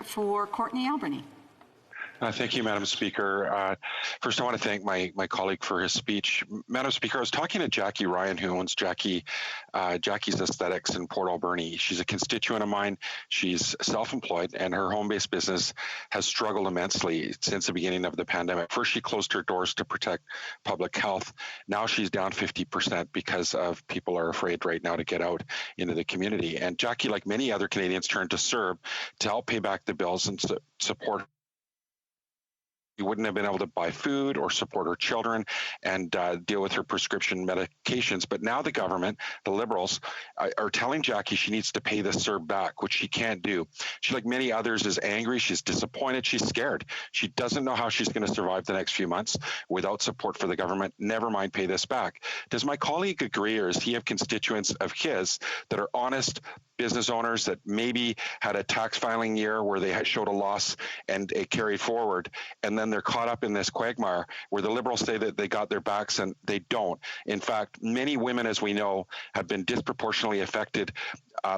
for Courtenay-Alberni. Thank you, Madam Speaker. First, I want to thank my colleague for his speech. Madam Speaker, I was talking to Jackie Ryan, who owns Jackie's Aesthetics in Port Alberni. She's a constituent of mine. She's self-employed, and her home-based business has struggled immensely since the beginning of the pandemic. First, she closed her doors to protect public health. Now she's down 50% because of people are afraid right now to get out into the community. And Jackie, like many other Canadians, turned to CERB to help pay back the bills and support. She wouldn't have been able to buy food or support her children and deal with her prescription medications. But now the government, the Liberals, are telling Jackie she needs to pay the CERB back, which she can't do. She, like many others, is angry. She's disappointed. She's scared. She doesn't know how she's going to survive the next few months without support for the government. Never mind pay this back. Does my colleague agree, or does he have constituents of his that are honest business owners that maybe had a tax filing year where they showed a loss and it carried forward, and then they're caught up in this quagmire where the Liberals say that they got their backs and they don't? In fact, many women, as we know, have been disproportionately affected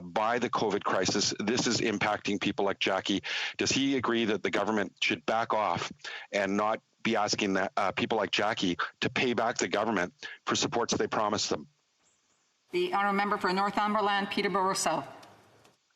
by the COVID crisis. This is impacting people like Jackie. Does he agree that the government should back off and not be asking people like Jackie to pay back the government for supports they promised them? The honourable member for Northumberland, Peterborough South.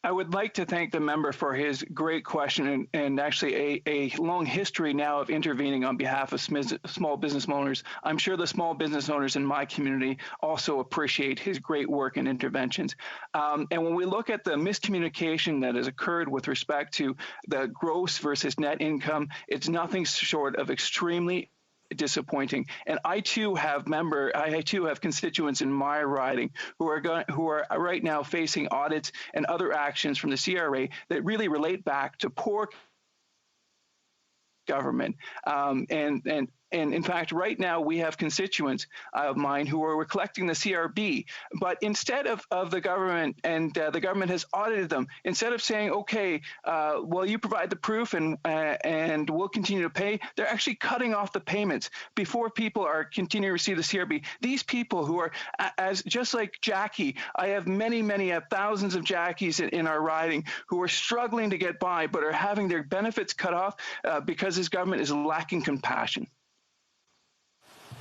I would like to thank the member for his great question and actually a long history now of intervening on behalf of small business owners. I'm sure the small business owners in my community also appreciate his great work and interventions. And when we look at the miscommunication that has occurred with respect to the gross versus net income, it's nothing short of extremely disappointing. And I too have constituents in my riding who are right now facing audits and other actions from the CRA that really relate back to poor government. And in fact, right now we have constituents of mine who are collecting the CRB, but instead of the government, and the government has audited them, instead of saying, okay, well, you provide the proof and we'll continue to pay, they're actually cutting off the payments before people are continuing to receive the CRB. These people who are, just like Jackie, I have many thousands of Jackies in our riding who are struggling to get by, but are having their benefits cut off because this government is lacking compassion.